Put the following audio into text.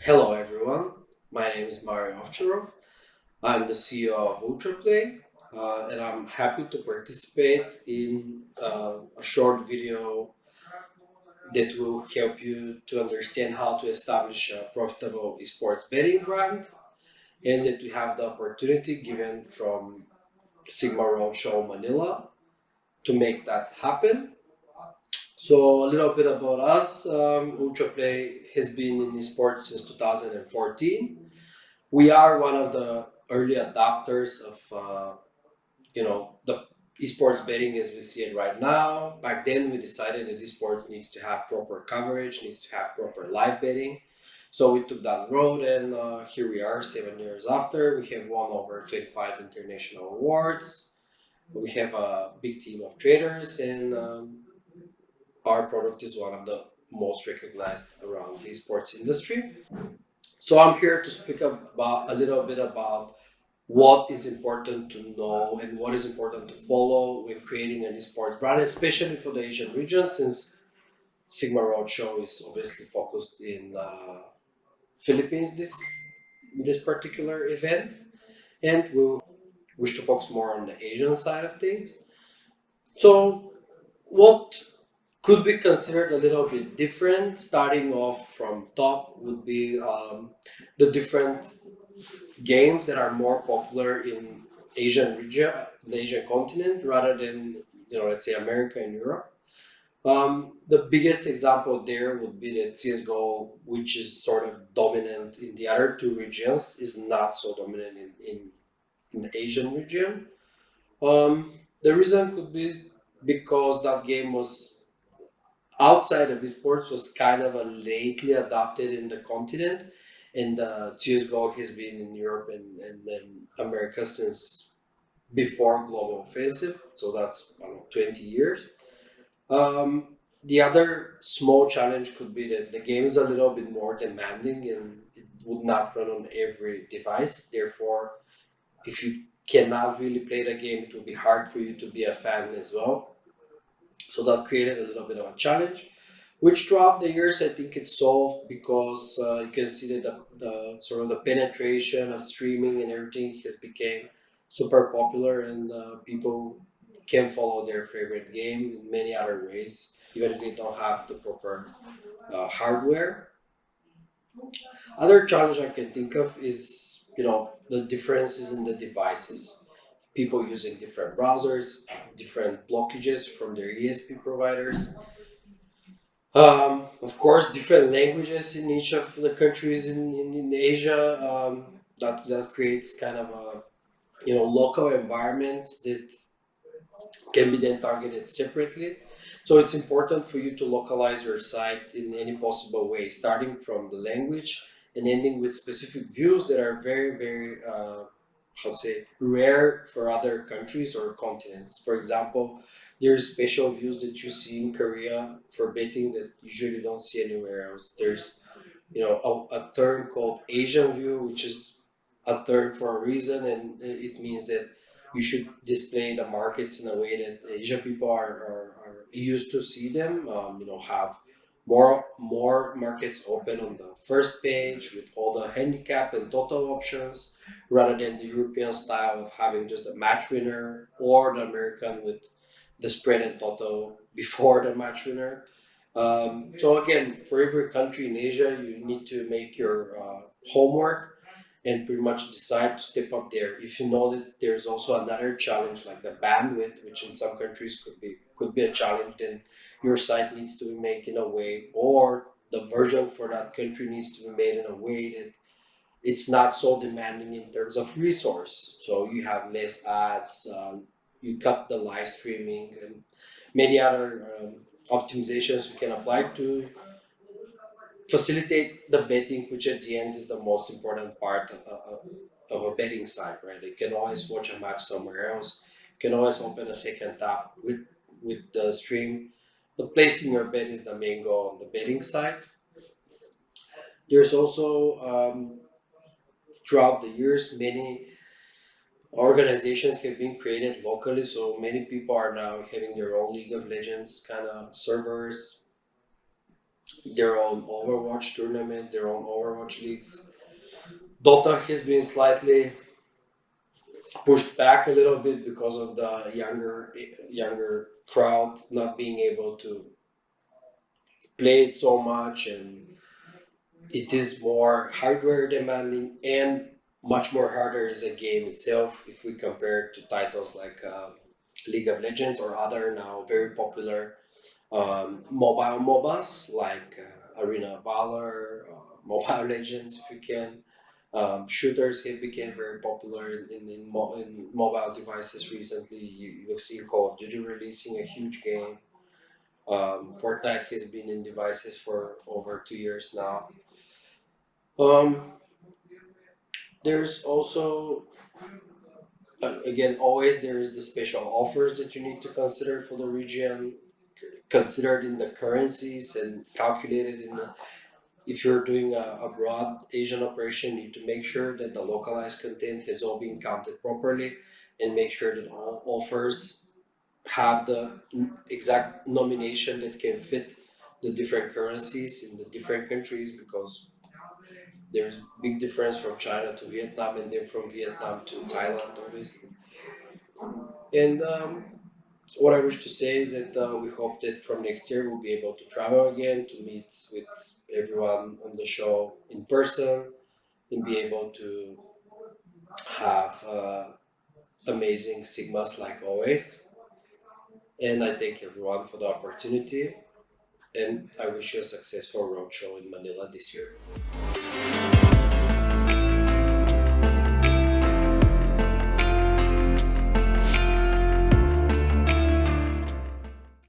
Hello everyone, my name is Ovcharov. I'm the CEO of Ultraplay, and I'm happy to participate in a short video that will help you to understand how to establish a profitable esports betting brand, and that we have the opportunity given from SiGMA Roadshow Manila to make that happen. So a little bit about us. Ultraplay has been in esports since 2014. We are one of the early adopters of the esports betting as we see it right now. Back then, we decided that esports needs to have proper coverage, needs to have proper live betting. So we took that road, and here we are, 7 years after. We have won over 25 international awards. We have a big team of traders, and our product is one of the most recognized around the esports industry. So I'm here to speak about a little bit about what is important to know and what is important to follow when creating an esports brand, especially for the Asian region, since Sigma Roadshow is obviously focused in Philippines this particular event, and we wish to focus more on the Asian side of things. So, what could be considered a little bit different, starting off from top, would be the different games that are more popular in Asian region, the Asian continent, rather than let's say America and Europe. The biggest example there would be that CS:GO, which is sort of dominant in the other two regions, is not so dominant in the Asian region. The reason could be because that game was outside of esports was kind of a lately adopted in the continent, and CSGO has been in Europe and then America since before Global Offensive, so that's I don't know, 20 years. The other small challenge could be that the game is a little bit more demanding and it would not run on every device. Therefore, if you cannot really play the game, it will be hard for you to be a fan as well. So that created a little bit of a challenge, which throughout the years I think it's solved because you can see that the sort of the penetration of streaming and everything has become super popular, and people can follow their favorite game in many other ways, even if they don't have the proper hardware. Other challenge I can think of is the differences in the devices. People using different browsers, different blockages from their ESP providers. Of course, different languages in each of the countries in Asia. That creates kind of a local environments that can be then targeted separately. So it's important for you to localize your site in any possible way, starting from the language and ending with specific views that are very, very, how to say, rare for other countries or continents. For example, there's special views that you see in Korea for betting that usually don't see anywhere else. There's, a term called Asian view, which is a term for a reason, and it means that you should display the markets in a way that Asian people are used to see them. Have more markets open on the first page with all the handicap and total options, rather than the European style of having just a match winner, or the American with the spread and total before the match winner. So again, for every country in Asia, you need to make your homework and pretty much decide to step up there. If you know that there's also another challenge like the bandwidth, which in some countries could be a challenge, then your site needs to be made in a way, or the version for that country needs to be made in a way that it's not so demanding in terms of resource. So you have less ads, you cut the live streaming, and many other optimizations you can apply to facilitate the betting, which at the end is the most important part of a betting site, right? You can always watch a match somewhere else. You can always open a second tab with the stream, but placing your bet is the main goal on the betting side. There's also throughout the years many organizations have been created locally, so many people are now having their own League of Legends kind of servers. their own Overwatch tournaments, their own Overwatch leagues. Dota has been slightly pushed back a little bit because of the younger crowd not being able to play it so much, and it is more hardware demanding and much more harder as a game itself if we compare it to titles like League of Legends or other now very popular mobile MOBAs like Arena of Valor, Mobile Legends, if you can. Shooters have become very popular in mobile devices recently. You've seen Call of Duty releasing a huge game. Fortnite has been in devices for over 2 years now. Um, there's also, again, always there is the special offers that you need to consider for the region, considered in the currencies and calculated in the. If you're doing a broad Asian operation, you need to make sure that the localized content has all been counted properly and make sure that all offers have the exact nomination that can fit the different currencies in the different countries, because there's big difference from China to Vietnam and then from Vietnam to Thailand, obviously. And what I wish to say is that we hope that from next year we'll be able to travel again to meet with everyone on the show in person and be able to have amazing SiGMAs like always. And I thank everyone for the opportunity, and I wish you a successful roadshow in Manila this year.